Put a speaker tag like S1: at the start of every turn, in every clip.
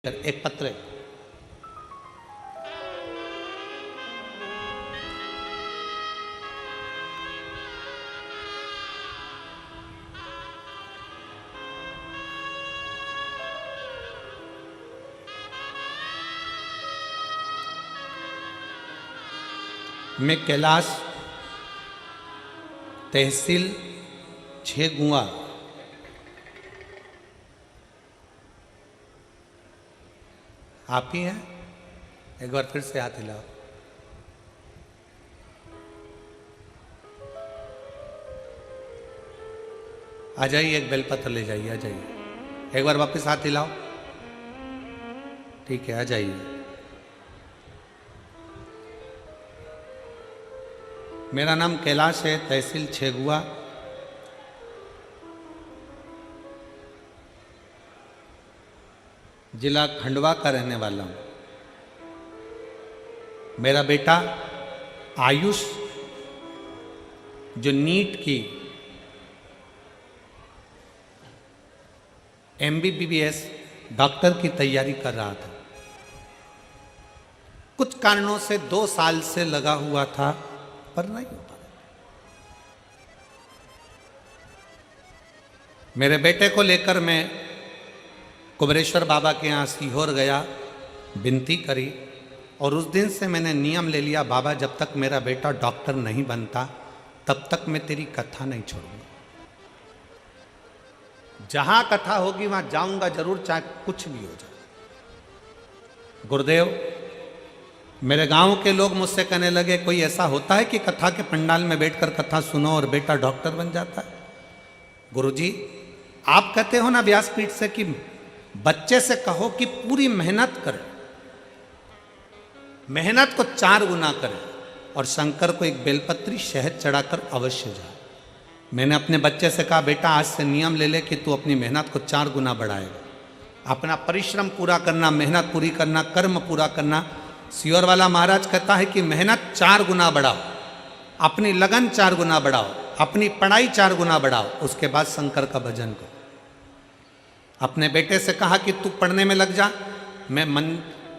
S1: एक पत्र है। मैं कैलाश तहसील छेगुआ आप ही हैं? एक बार फिर से हाथ हिलाओ। आ जाइए, एक बेलपत्र ले जाइए। आ जाइए, एक बार वापस हाथ हिलाओ। ठीक है, आ जाइए। मेरा नाम कैलाश है, तहसील छेगुआ, जिला खंडवा का रहने वाला हूं। मेरा बेटा आयुष जो नीट की MBBS डॉक्टर की तैयारी कर रहा था, कुछ कारणों से 2 साल से लगा हुआ था पर नहीं हो पाया। मेरे बेटे को लेकर मैं कुबरेश्वर बाबा के यहाँ सीहोर गया, विनती करी और उस दिन से मैंने नियम ले लिया, बाबा जब तक मेरा बेटा डॉक्टर नहीं बनता तब तक मैं तेरी कथा नहीं छोड़ूंगा। जहां कथा होगी वहां जाऊंगा जरूर, चाहे कुछ भी हो जाए। गुरुदेव, मेरे गांव के लोग मुझसे कहने लगे, कोई ऐसा होता है कि कथा के पंडाल में बैठकर कथा सुनो और बेटा डॉक्टर बन जाता है? गुरुजी, आप कहते हो ना व्यासपीठ से कि बच्चे से कहो कि पूरी मेहनत करे, मेहनत को 4 गुना करे और शंकर को एक बेलपत्री शहद चढ़ाकर अवश्य जाए। मैंने अपने बच्चे से कहा, बेटा आज से नियम ले ले कि तू अपनी मेहनत को 4 गुना बढ़ाएगा। अपना परिश्रम पूरा करना, मेहनत पूरी करना, कर्म पूरा करना। सियोर वाला महाराज कहता है कि मेहनत 4 गुना बढ़ाओ, अपनी लगन 4 गुना बढ़ाओ, अपनी पढ़ाई 4 गुना बढ़ाओ, उसके बाद शंकर का भजन करो। अपने बेटे से कहा कि तू पढ़ने में लग जा, मैं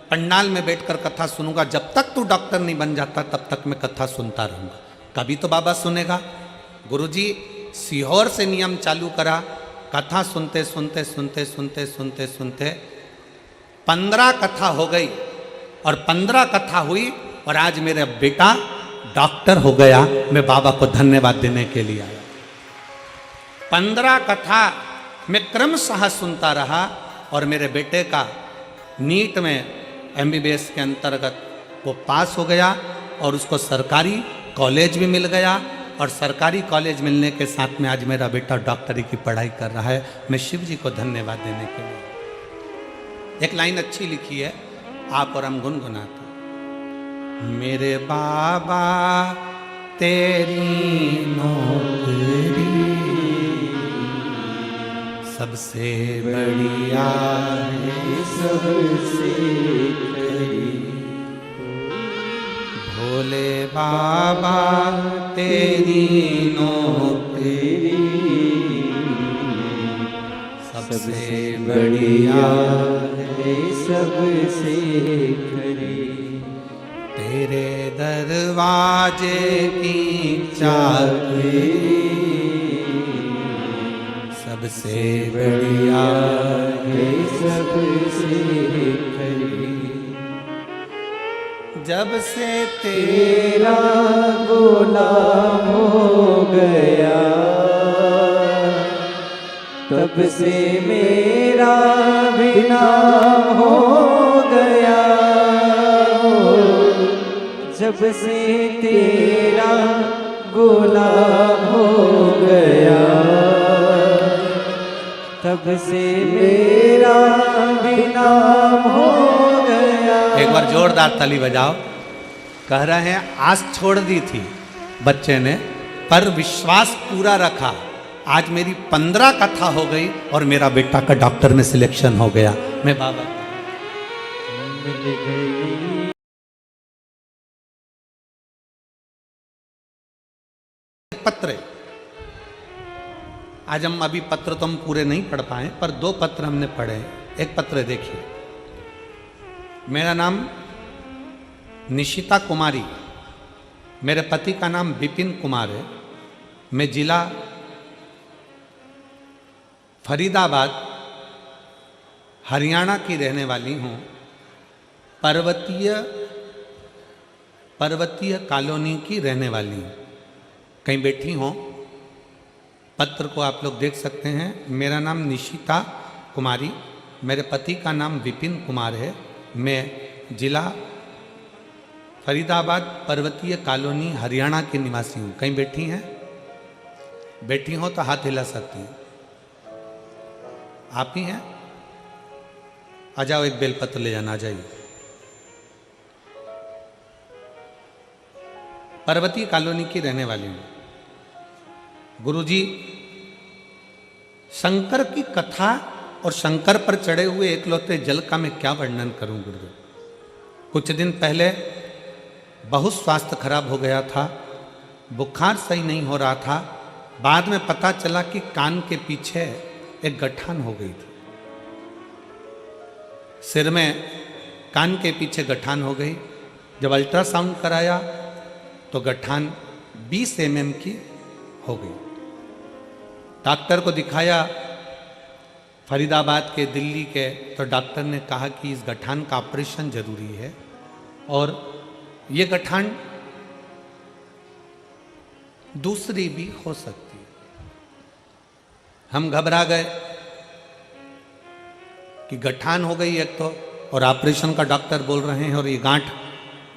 S1: पंडाल में बैठकर कथा सुनूंगा, जब तक तू डॉक्टर नहीं बन जाता तब तक मैं कथा सुनता रहूंगा, कभी तो बाबा सुनेगा। गुरुजी, सीहोर से नियम चालू करा, कथा सुनते सुनते सुनते सुनते सुनते सुनते 15 कथा हो गई और 15 कथा हुई और आज मेरा बेटा डॉक्टर हो गया। मैं बाबा को धन्यवाद देने के लिए आया। 15 कथा मैं क्रमशः सुनता रहा और मेरे बेटे का नीट में MBBS के अंतर्गत वो पास हो गया और उसको सरकारी कॉलेज भी मिल गया और सरकारी कॉलेज मिलने के साथ में आज मेरा बेटा डॉक्टरी की पढ़ाई कर रहा है। मैं शिव जी को धन्यवाद देने के लिए। एक लाइन अच्छी लिखी है, आप और हम गुनगुनाते। मेरे बाबा तेरी नौकरी सबसे बढ़िया है, सबसे भोले बाबा तेरी नौकरी सबसे बढ़िया है, सबसे खरी। तेरे दरवाजे की चाबी सबसे बढ़िया है, सबसे खरी। जब से तेरा गुलाम हो गया तब से मेरा भी नाम हो गया। जब से तेरा गुलाम हो गया तब से मेरा भी नाम हो गया। एक बार जोरदार ताली बजाओ। कह रहे हैं आस छोड़ दी थी बच्चे ने पर विश्वास पूरा रखा। आज मेरी 15 कथा हो गई और मेरा बेटा का डॉक्टर में सिलेक्शन हो गया। मैं बाबा मिल गई। पत्र आज हम अभी पत्र तो हम पूरे नहीं पढ़ पाए पर 2 पत्र हमने पढ़े। एक पत्र देखिए, मेरा नाम निशिता कुमारी, मेरे पति का नाम विपिन कुमार है। मैं जिला फरीदाबाद हरियाणा की रहने वाली हूँ। पर्वतीय कॉलोनी की रहने वाली हूँ। कहीं बैठी हूँ, पत्र को आप लोग देख सकते हैं। मेरा नाम निशिता कुमारी, मेरे पति का नाम विपिन कुमार है। मैं जिला फरीदाबाद पर्वतीय कॉलोनी हरियाणा के निवासी हूँ। कहीं बैठी हैं? बैठी हो तो हाथ हिला सकती हैं। आप ही हैं? आ जाओ, एक बेलपत्र ले जाना। आ जाइए। पर्वतीय कॉलोनी की रहने वाली हूँ। गुरुजी, शंकर की कथा और शंकर पर चढ़े हुए एकलौते जल का मैं क्या वर्णन करूं गुरुदेव। कुछ दिन पहले बहुत स्वास्थ्य खराब हो गया था, बुखार सही नहीं हो रहा था। बाद में पता चला कि कान के पीछे एक गठान हो गई थी। सिर में कान के पीछे गठान हो गई। जब अल्ट्रासाउंड कराया तो गठान 20 mm की हो गई। डॉक्टर को दिखाया, फरीदाबाद के, दिल्ली के, तो डॉक्टर ने कहा कि इस गठान का ऑपरेशन जरूरी है और ये गठान दूसरी भी हो सकती है। हम घबरा गए कि गठान हो गई एक तो, और ऑपरेशन का डॉक्टर बोल रहे हैं, और ये गांठ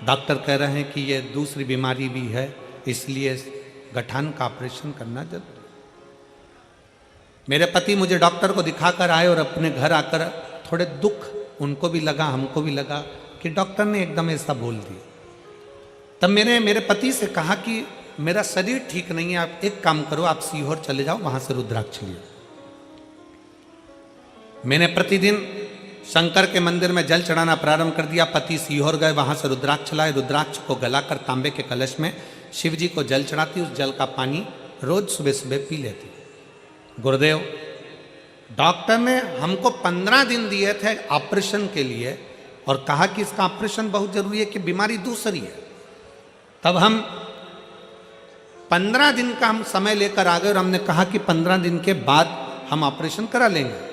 S1: डॉक्टर कह रहे हैं कि ये दूसरी बीमारी भी है, इसलिए गठान का ऑपरेशन करना जरूरी। मेरे पति मुझे डॉक्टर को दिखाकर आए और अपने घर आकर थोड़े दुख उनको भी लगा, हमको भी लगा कि डॉक्टर ने एकदम ऐसा बोल दिया। तब मेरे पति से कहा कि मेरा शरीर ठीक नहीं है, आप एक काम करो, आप सीहोर चले जाओ, वहां से रुद्राक्ष लियो। मैंने प्रतिदिन शंकर के मंदिर में जल चढ़ाना प्रारंभ कर दिया। पति सीहोर गए, वहां से रुद्राक्ष लाए। रुद्राक्ष को गलाकर तांबे के कलश में शिव जी को जल चढ़ाती, उस जल का पानी रोज सुबह सुबह पी लेती। गुरुदेव, डॉक्टर ने हमको 15 दिन दिए थे ऑपरेशन के लिए और कहा कि इसका ऑपरेशन बहुत जरूरी है कि बीमारी दूसरी है। तब हम 15 दिन का हम समय लेकर आ गए और हमने कहा कि 15 दिन के बाद हम ऑपरेशन करा लेंगे।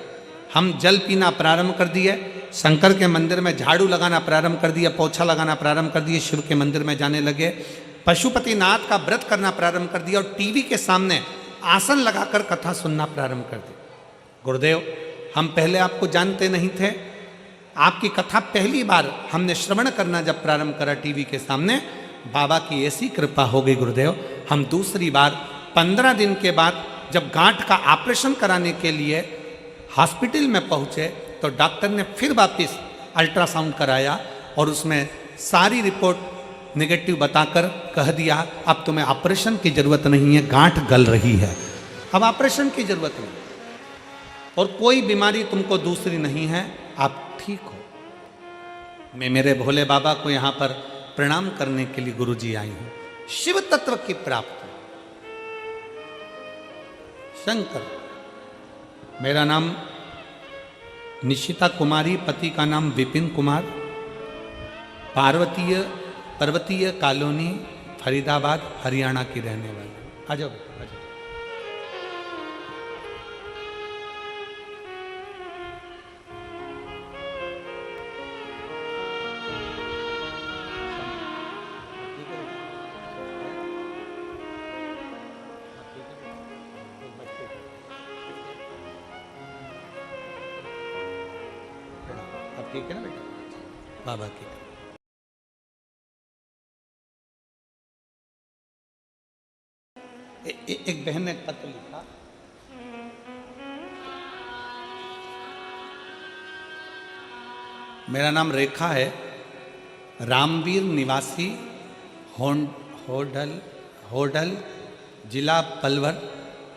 S1: हम जल पीना प्रारंभ कर दिए, शंकर के मंदिर में झाड़ू लगाना प्रारंभ कर दिया, पोछा लगाना प्रारंभ कर दिए, शिव के मंदिर में जाने लगे, पशुपतिनाथ का व्रत करना प्रारंभ कर दिया और टीवी के सामने आसन लगाकर कथा सुनना प्रारंभ कर दी। गुरुदेव, हम पहले आपको जानते नहीं थे, आपकी कथा पहली बार हमने श्रवण करना जब प्रारंभ करा टीवी के सामने, बाबा की ऐसी कृपा हो गई गुरुदेव। हम दूसरी बार 15 दिन के बाद जब गांठ का ऑपरेशन कराने के लिए हॉस्पिटल में पहुंचे तो डॉक्टर ने फिर वापस अल्ट्रासाउंड कराया और उसमें सारी रिपोर्ट नेगेटिव बताकर कह दिया, अब तुम्हें ऑपरेशन की जरूरत नहीं है, गांठ गल रही है, अब ऑपरेशन की जरूरत नहीं और कोई बीमारी तुमको दूसरी नहीं है, आप ठीक हो। मैं मेरे भोले बाबा को यहाँ पर प्रणाम करने के लिए गुरुजी आई हूँ। शिव तत्व की प्राप्ति। शंकर, मेरा नाम निशिता कुमारी, पति का नाम विपिन कुमार, पर्वतीय कॉलोनी फरीदाबाद हरियाणा की रहने वाली। आ जाओ, आ जाओ। अब ठीक है ना बेटा? बाबा की एक बहन ने पत्र लिखा, मेरा नाम रेखा है, रामवीर निवासी, होडल जिला पलवल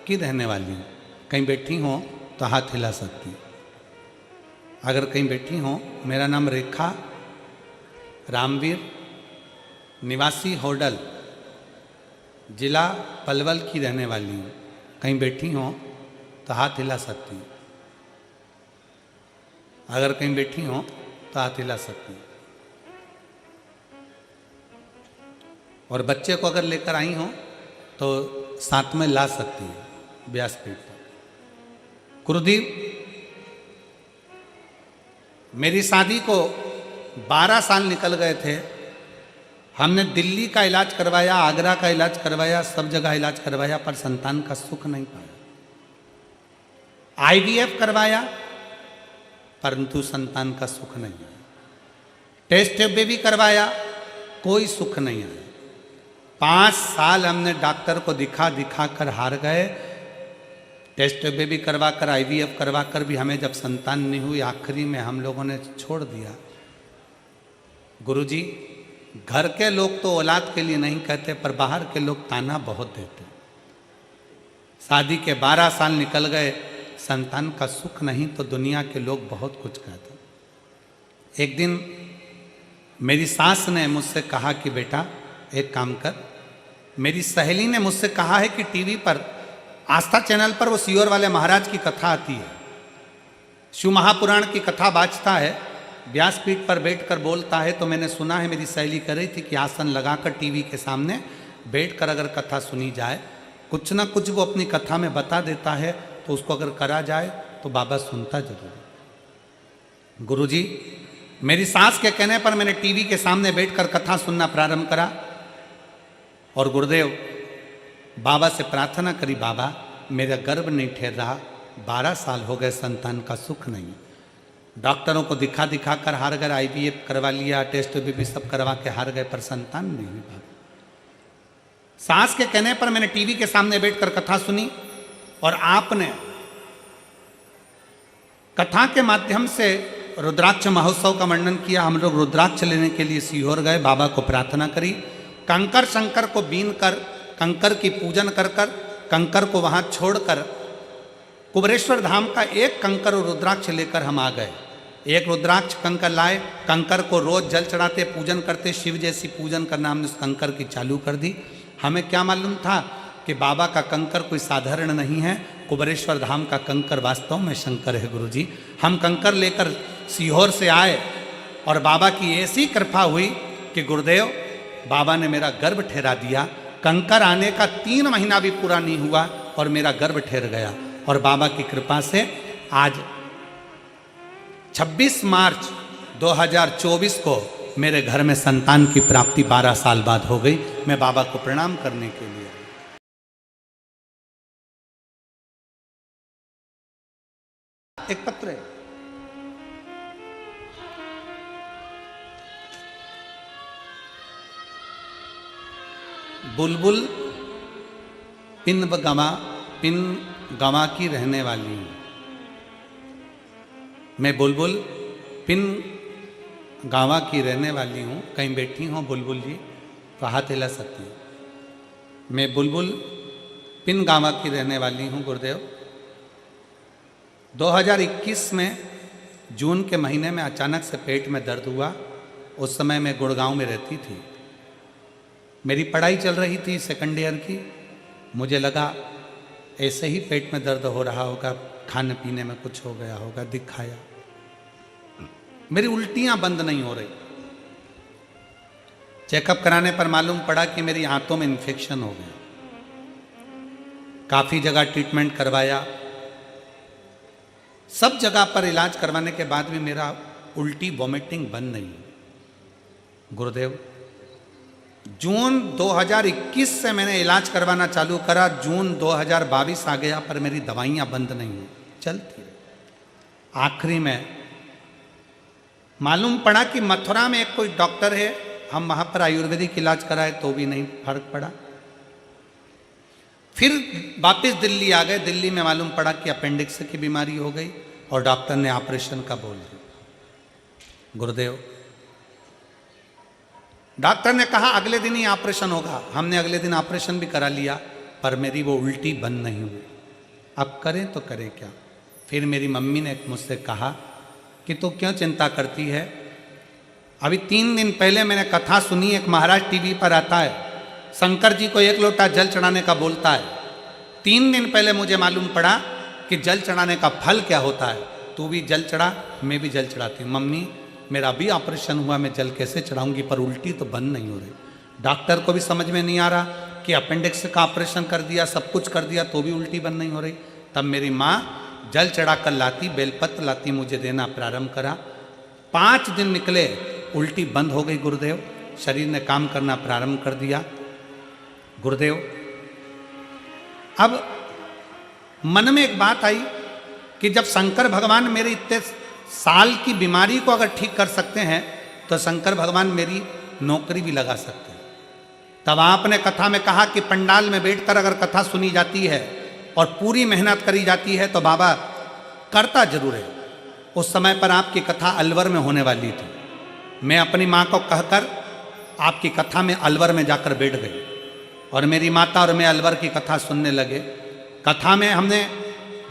S1: की रहने वाली हूँ। कहीं बैठी हो तो हाथ हिला सकती हूँ। अगर कहीं बैठी हो, मेरा नाम रेखा, रामवीर निवासी, होडल जिला पलवल की रहने वाली हूँ। कहीं बैठी हो तो हाथ हिला सकती हूँ। अगर कहीं बैठी हो तो हाथ हिला सकती हैं। और बच्चे को अगर लेकर आई हो तो साथ में ला सकती है व्यासपीठ पर। गुरुदेव, मेरी शादी को 12 साल निकल गए थे। हमने दिल्ली का इलाज करवाया, आगरा का इलाज करवाया, सब जगह इलाज करवाया, पर संतान का सुख नहीं पाया। आईवीएफ करवाया, परंतु संतान का सुख नहीं आया। टेस्ट ट्यूब भी करवाया, कोई सुख नहीं आया। 5 साल हमने डॉक्टर को दिखा दिखा कर हार गए। टेस्ट ट्यूब भी करवा कर, आईवीएफ करवा कर भी हमें जब संतान नहीं हुई, आखिरी में हम लोगों ने छोड़ दिया। गुरुजी, घर के लोग तो औलाद के लिए नहीं कहते, पर बाहर के लोग ताना बहुत देते। शादी के 12 साल निकल गए, संतान का सुख नहीं, तो दुनिया के लोग बहुत कुछ कहते। एक दिन मेरी सास ने मुझसे कहा कि बेटा एक काम कर। मेरी सहेली ने मुझसे कहा है कि टीवी पर आस्था चैनल पर वो सीहोर वाले महाराज की कथा आती है, शिव महापुराण की कथा बाजता है, व्यासपीठ पर बैठकर बोलता है। तो मैंने सुना है, मेरी सहेली कह रही थी कि आसन लगाकर टीवी के सामने बैठकर अगर कथा सुनी जाए, कुछ ना कुछ वो अपनी कथा में बता देता है, तो उसको अगर करा जाए तो बाबा सुनता जरूर। गुरुजी, मेरी सास के कहने पर मैंने टीवी के सामने बैठकर कथा सुनना प्रारंभ करा और गुरुदेव बाबा से प्रार्थना करी, बाबा मेरा गर्भ नहीं ठहर रहा, 12 साल हो गए, संतान का सुख नहीं। डॉक्टरों को दिखा दिखा कर हार गए, आईवीएफ करवा लिया, टेस्ट भी सब करवा के हार गए, पर संतान नहीं हुई। बाबा सास के कहने पर मैंने टीवी के सामने बैठकर कथा सुनी और आपने कथा के माध्यम से रुद्राक्ष महोत्सव का वर्णन किया। हम लोग रुद्राक्ष लेने के लिए सीहोर गए, बाबा को प्रार्थना करी, कंकर शंकर को बीन कर, कंकर की पूजन कर कर, कंकर को वहां छोड़कर कुबरेश्वर धाम का एक कंकर और रुद्राक्ष लेकर हम आ गए। एक रुद्राक्ष कंकर लाए, कंकर को रोज जल चढ़ाते, पूजन करते, शिव जैसी पूजन करना हमने उस कंकर की चालू कर दी। हमें क्या मालूम था कि बाबा का कंकर कोई साधारण नहीं है, कुबरेश्वर धाम का कंकर वास्तव में शंकर है। गुरुजी, हम कंकर लेकर सीहोर से आए और बाबा की ऐसी कृपा हुई कि गुरुदेव बाबा ने मेरा गर्भ ठहरा दिया। कंकर आने का 3 महीना भी पूरा नहीं हुआ और मेरा गर्भ ठहर गया। और बाबा की कृपा से आज 26 मार्च 2024 को मेरे घर में संतान की प्राप्ति 12 साल बाद हो गई। मैं बाबा को प्रणाम करने के लिए एक पत्र है। बुलबुल पिन गवा की रहने वाली हूँ। मैं बुलबुल पिन गावा की रहने वाली हूँ। कहीं बैठी हूँ बुलबुल जी तो हाथ हिला सकती हैं। मैं बुलबुल पिन गावा की रहने वाली हूँ। गुरुदेव, 2021 में जून के महीने में अचानक से पेट में दर्द हुआ। उस समय मैं गुड़गांव में रहती थी, मेरी पढ़ाई चल रही थी सेकंड ईयर की। मुझे लगा ऐसे ही पेट में दर्द हो रहा होगा, खाने पीने में कुछ हो गया होगा, दिखाया। मेरी उल्टियां बंद नहीं हो रही। चेकअप कराने पर मालूम पड़ा कि मेरी आंतों में इन्फेक्शन हो गया। काफ़ी जगह ट्रीटमेंट करवाया, सब जगह पर इलाज करवाने के बाद भी मेरा उल्टी वॉमिटिंग बंद नहीं। गुरुदेव, जून 2021 से मैंने इलाज करवाना चालू करा, जून 2022 आ गया पर मेरी दवाइयाँ बंद नहीं हुई, चलती रही। आखिरी में मालूम पड़ा कि मथुरा में एक कोई डॉक्टर है, हम वहाँ पर आयुर्वेदिक इलाज कराए तो भी नहीं फर्क पड़ा। फिर वापस दिल्ली आ गए। दिल्ली में मालूम पड़ा कि अपेंडिक्स की बीमारी हो गई और डॉक्टर ने ऑपरेशन का बोल दिया। गुरुदेव, डॉक्टर ने कहा अगले दिन ही ऑपरेशन होगा। हमने अगले दिन ऑपरेशन भी करा लिया पर मेरी वो उल्टी बंद नहीं हुई। अब करें तो करें क्या। फिर मेरी मम्मी ने मुझसे कहा कि तू क्यों चिंता करती है। अभी 3 दिन पहले मैंने कथा सुनी, एक महाराज टीवी पर आता है, शंकर जी को 1 लोटा जल चढ़ाने का बोलता है। 3 दिन पहले मुझे मालूम पड़ा कि जल चढ़ाने का फल क्या होता है। तू भी जल चढ़ा, मैं भी जल चढ़ाती हूँ। मम्मी, मेरा अभी ऑपरेशन हुआ, मैं जल कैसे चढ़ाऊंगी, पर उल्टी तो बंद नहीं हो रही। डॉक्टर को भी समझ में नहीं आ रहा कि अपेंडिक्स का ऑपरेशन कर दिया, सब कुछ कर दिया, तो भी उल्टी बंद नहीं हो रही। तब मेरी माँ जल चढ़ा कर लाती, बेलपत्र लाती, मुझे देना प्रारंभ करा। 5 दिन निकले, उल्टी बंद हो गई गुरुदेव, शरीर ने काम करना प्रारंभ कर दिया। गुरुदेव, अब मन में एक बात आई कि जब शंकर भगवान मेरे इतने साल की बीमारी को अगर ठीक कर सकते हैं, तो शंकर भगवान मेरी नौकरी भी लगा सकते हैं। तब आपने कथा में कहा कि पंडाल में बैठकर अगर कथा सुनी जाती है और पूरी मेहनत करी जाती है तो बाबा करता जरूर है। उस समय पर आपकी कथा अलवर में होने वाली थी। मैं अपनी माँ को कहकर आपकी कथा में अलवर में जाकर बैठ गई और मेरी माता और मैं अलवर की कथा सुनने लगे। कथा में हमने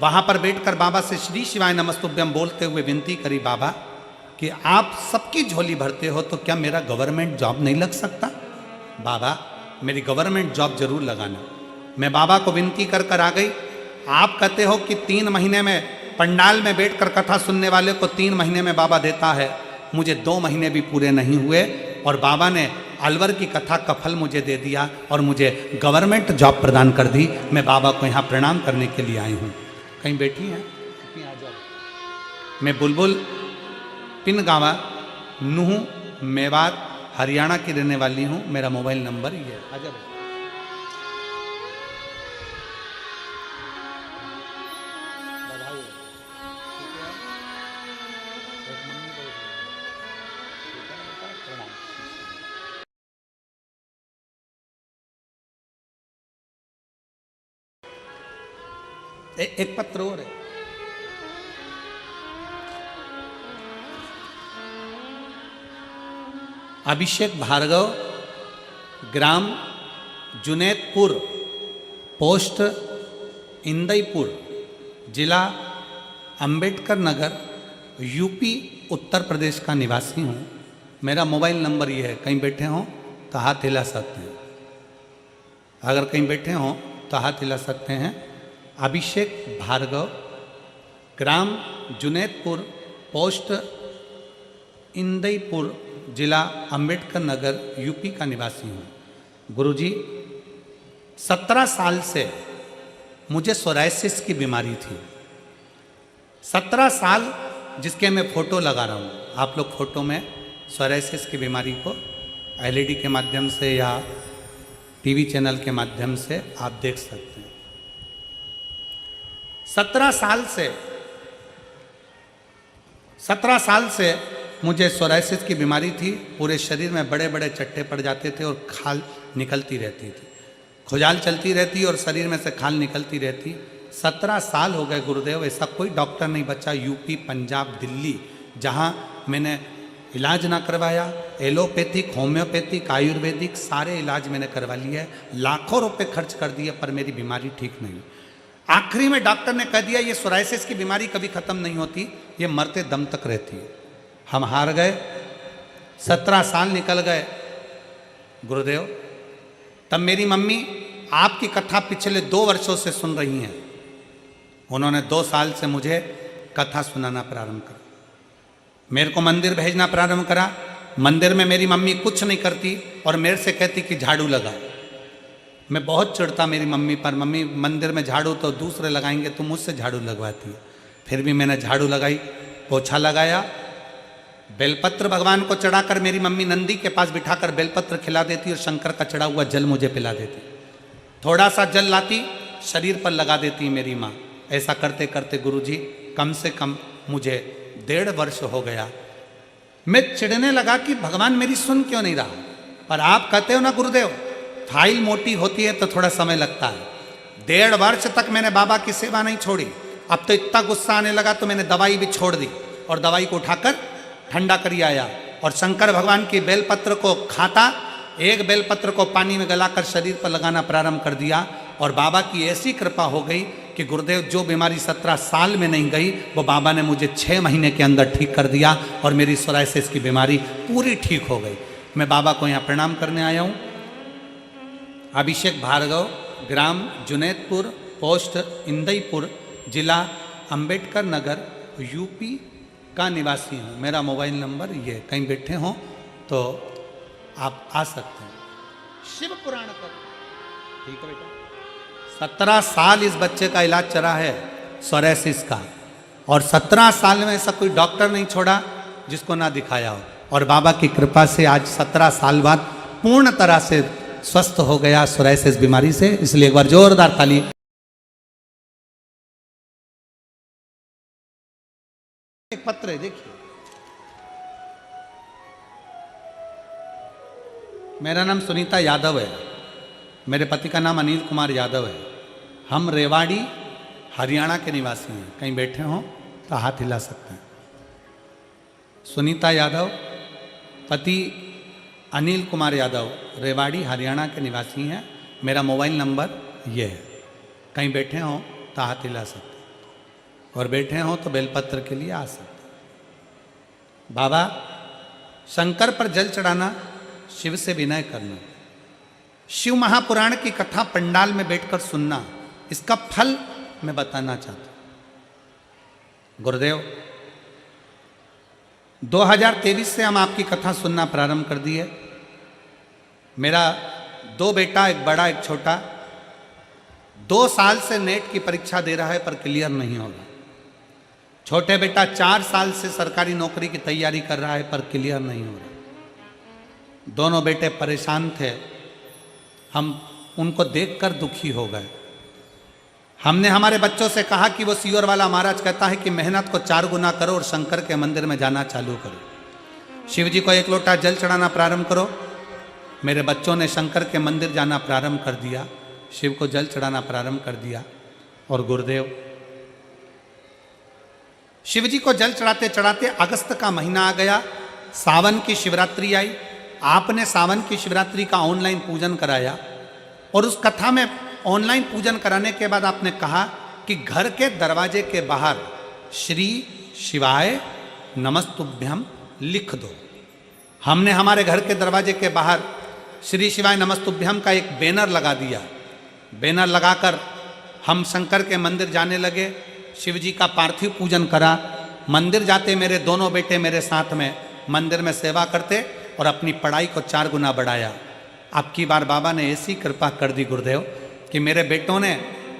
S1: वहाँ पर बैठकर बाबा से श्री शिवाय नमस्तुभ्यम बोलते हुए विनती करी, बाबा कि आप सबकी झोली भरते हो तो क्या मेरा गवर्नमेंट जॉब नहीं लग सकता? बाबा मेरी गवर्नमेंट जॉब जरूर लगाना। मैं बाबा को विनती कर कर आ गई। आप कहते हो कि 3 महीने में पंडाल में बैठकर कथा सुनने वाले को 3 महीने में बाबा देता है। मुझे 2 महीने भी पूरे नहीं हुए और बाबा ने अलवर की कथा का फल मुझे दे दिया और मुझे गवर्नमेंट जॉब प्रदान कर दी। मैं बाबा को यहाँ प्रणाम करने के लिए आई हूँ। कहीं बैठी हैं? आ जाओ। मैं बुलबुल पिनगावा, नूह, मेवात, हरियाणा की रहने वाली हूँ। मेरा मोबाइल नंबर ही है। आ जाओ। एक पत्र और है। अभिषेक भार्गव, ग्राम जुनैदपुर, पोस्ट इंदईपुर, जिला अंबेडकर नगर, यूपी उत्तर प्रदेश का निवासी हूँ। मेरा मोबाइल नंबर ये है। कहीं बैठे हों तो हाथ हिला सकते हैं। अगर कहीं बैठे हों तो हाथ हिला सकते हैं। अभिषेक भार्गव, ग्राम जुनैदपुर, पोस्ट इंदईपुर, जिला अंबेडकर नगर, यूपी का निवासी हूँ। गुरुजी, 17 साल से मुझे सोराइसिस की बीमारी थी। 17 साल, जिसके मैं फ़ोटो लगा रहा हूँ। आप लोग फ़ोटो में सोराइसिस की बीमारी को एलईडी के माध्यम से या टीवी चैनल के माध्यम से आप देख सकते हैं। 17 साल से मुझे सोराइसिस की बीमारी थी। पूरे शरीर में बड़े बड़े चट्टे पड़ जाते थे और खाल निकलती रहती थी। खुजाल चलती रहती और शरीर में से खाल निकलती रहती। 17 साल हो गए गुरुदेव, ऐसा कोई डॉक्टर नहीं बचा यूपी, पंजाब, दिल्ली, जहाँ मैंने इलाज ना करवाया। एलोपैथिक, होम्योपैथिक, आयुर्वेदिक सारे इलाज मैंने करवा लिए। लाखों रुपए खर्च कर दिए पर मेरी बीमारी ठीक नहीं। आखिरी में डॉक्टर ने कह दिया ये सोराइसिस की बीमारी कभी ख़त्म नहीं होती, ये मरते दम तक रहती है। हम हार गए। 17 साल निकल गए गुरुदेव। तब मेरी मम्मी आपकी कथा पिछले 2 वर्षों से सुन रही हैं। उन्होंने 2 साल से मुझे कथा सुनाना प्रारंभ करा, मेरे को मंदिर भेजना प्रारंभ करा। मंदिर में मेरी मम्मी कुछ नहीं करती और मेरे से कहती कि झाड़ू लगा। मैं बहुत चिढ़ता मेरी मम्मी पर। मम्मी मंदिर में झाड़ू तो दूसरे लगाएंगे, तो मुझसे झाड़ू लगवाती है। फिर भी मैंने झाड़ू लगाई, पोछा लगाया। बेलपत्र भगवान को चढ़ाकर मेरी मम्मी नंदी के पास बिठाकर बेलपत्र खिला देती और शंकर का चढ़ा हुआ जल मुझे पिला देती। थोड़ा सा जल लाती, शरीर पर लगा देती मेरी माँ। ऐसा करते करते गुरुजी कम से कम मुझे 1.5 वर्ष हो गया। मैं चिढ़ने लगा कि भगवान मेरी सुन क्यों नहीं रहा। पर आप कहते हो ना गुरुदेव, फाइल मोटी होती है तो थोड़ा समय लगता है। 1.5 वर्ष तक मैंने बाबा की सेवा नहीं छोड़ी। अब तो इतना गुस्सा आने लगा तो मैंने दवाई भी छोड़ दी और दवाई को उठाकर ठंडा करी आया और शंकर भगवान की बेलपत्र को खाता। एक बेलपत्र को पानी में गलाकर शरीर पर लगाना प्रारंभ कर दिया और बाबा की ऐसी कृपा हो गई कि गुरुदेव जो बीमारी 17 साल में नहीं गई वो बाबा ने मुझे 6 महीने के अंदर ठीक कर दिया और मेरी सोराइसिस की बीमारी पूरी ठीक हो गई। मैं बाबा को यहाँ प्रणाम करने आया हूँ। अभिषेक भार्गव, ग्राम जुनैदपुर, पोस्ट इंदईपुर, जिला अंबेडकर नगर, यूपी का निवासी हूँ, मेरा मोबाइल नंबर ये, कहीं बैठे हों तो आप आ सकते हैं। शिव पुराण पर, ठीक है बेटा। 17 साल इस बच्चे का इलाज चला है सोरेसिस का, और 17 साल में ऐसा कोई डॉक्टर नहीं छोड़ा जिसको ना दिखाया हो, और बाबा की कृपा से आज 17 साल बाद पूर्ण तरह से स्वस्थ हो गया सोरेसिस बीमारी से। इसलिए एक बार जोरदार ताली। एक पत्र है, देखिए। मेरा नाम सुनीता यादव है, मेरे पति का नाम अनिल कुमार यादव है। हम रेवाड़ी हरियाणा के निवासी हैं, कहीं बैठे हों तो हाथ हिला सकते हैं। सुनीता यादव, पति अनिल कुमार यादव, रेवाड़ी हरियाणा के निवासी हैं। मेरा मोबाइल नंबर ये है, कहीं बैठे हों तो हाथ हिला सकते हैं, और बैठे हों तो बेलपत्र के लिए आ सकते हैं। बाबा, शंकर पर जल चढ़ाना, शिव से विनय करना, शिव महापुराण की कथा पंडाल में बैठकर सुनना, इसका फल मैं बताना चाहता हूं। गुरुदेव, 2023 से हम आपकी कथा सुनना प्रारंभ कर दिए। मेरा 2 बेटा, एक बड़ा एक छोटा, 2 साल से नेट की परीक्षा दे रहा है पर क्लियर नहीं होगा। छोटे बेटा 4 साल से सरकारी नौकरी की तैयारी कर रहा है पर क्लियर नहीं हो रहा। दोनों बेटे परेशान थे, हम उनको देखकर दुखी हो गए। हमने हमारे बच्चों से कहा कि वो सीवर वाला महाराज कहता है कि मेहनत को 4 गुना करो और शंकर के मंदिर में जाना चालू करो। शिव जी को 1 लोटा जल चढ़ाना प्रारंभ करो। मेरे बच्चों ने शंकर के मंदिर जाना प्रारंभ कर दिया, शिव को जल चढ़ाना प्रारंभ कर दिया। और गुरुदेव, शिव जी को जल चढ़ाते चढ़ाते अगस्त का महीना आ गया, सावन की शिवरात्रि आई। आपने सावन की शिवरात्रि का ऑनलाइन पूजन कराया, और उस कथा में ऑनलाइन पूजन कराने के बाद आपने कहा कि घर के दरवाजे के बाहर श्री शिवाय नमस्तुभ्यम लिख दो। हमने हमारे घर के दरवाजे के बाहर श्री शिवाय नमस्तुभ्यम का एक बैनर लगा दिया। बैनर लगाकर हम शंकर के मंदिर जाने लगे, शिव जी का पार्थिव पूजन करा। मंदिर जाते मेरे दोनों बेटे मेरे साथ में मंदिर में सेवा करते और अपनी पढ़ाई को 4 गुना बढ़ाया। अब की बार बाबा ने ऐसी कृपा कर दी गुरुदेव कि मेरे बेटों ने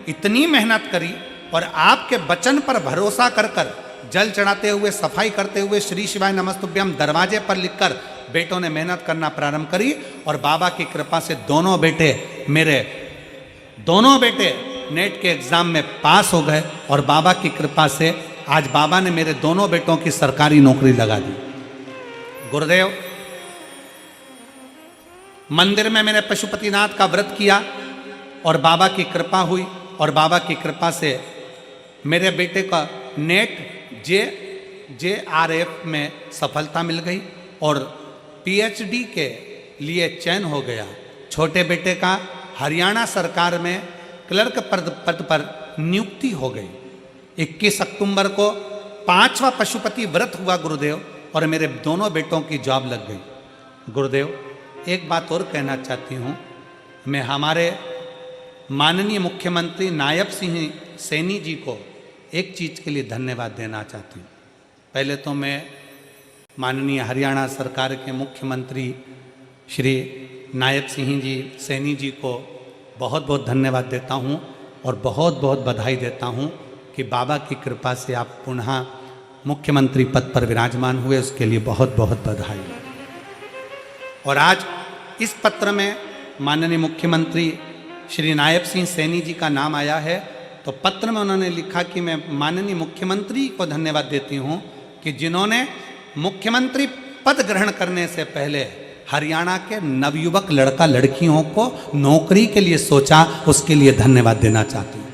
S1: इतनी मेहनत करी, और आपके वचन पर भरोसा कर कर जल चढ़ाते हुए, सफाई करते हुए श्री शिवाय नमस्तुभ्यम दरवाजे पर लिखकर बेटों ने मेहनत करना प्रारंभ करी। और बाबा की कृपा से दोनों बेटे नेट के एग्जाम में पास हो गए, और बाबा की कृपा से आज बाबा ने मेरे दोनों बेटों की सरकारी नौकरी लगा दी। गुरुदेव, मंदिर में मैंने पशुपतिनाथ का व्रत किया और बाबा की कृपा हुई, और बाबा की कृपा से मेरे बेटे का नेट JRF में सफलता मिल गई और PhD के लिए चयन हो गया। छोटे बेटे का हरियाणा सरकार में क्लर्क पद पर नियुक्ति हो गई। 21 अक्टूबर को 5वां पशुपति व्रत हुआ गुरुदेव, और मेरे दोनों बेटों की जॉब लग गई। गुरुदेव, एक बात और कहना चाहती हूँ, मैं हमारे माननीय मुख्यमंत्री नायब सिंह सैनी जी को एक चीज़ के लिए धन्यवाद देना चाहती हूँ। पहले तो मैं माननीय हरियाणा सरकार के मुख्यमंत्री श्री नायब सिंह जी सैनी जी को बहुत बहुत धन्यवाद देता हूँ, और बहुत बहुत बधाई देता हूँ कि बाबा की कृपा से आप पुनः मुख्यमंत्री पद पर विराजमान हुए, उसके लिए बहुत बहुत बधाई। और आज इस पत्र में माननीय मुख्यमंत्री श्री नायब सिंह सैनी जी का नाम आया है, तो पत्र में उन्होंने लिखा कि मैं माननीय मुख्यमंत्री को धन्यवाद देती हूँ कि जिन्होंने मुख्यमंत्री पद ग्रहण करने से पहले हरियाणा के नवयुवक लड़का लड़कियों को नौकरी के लिए सोचा, उसके लिए धन्यवाद देना चाहती हूँ।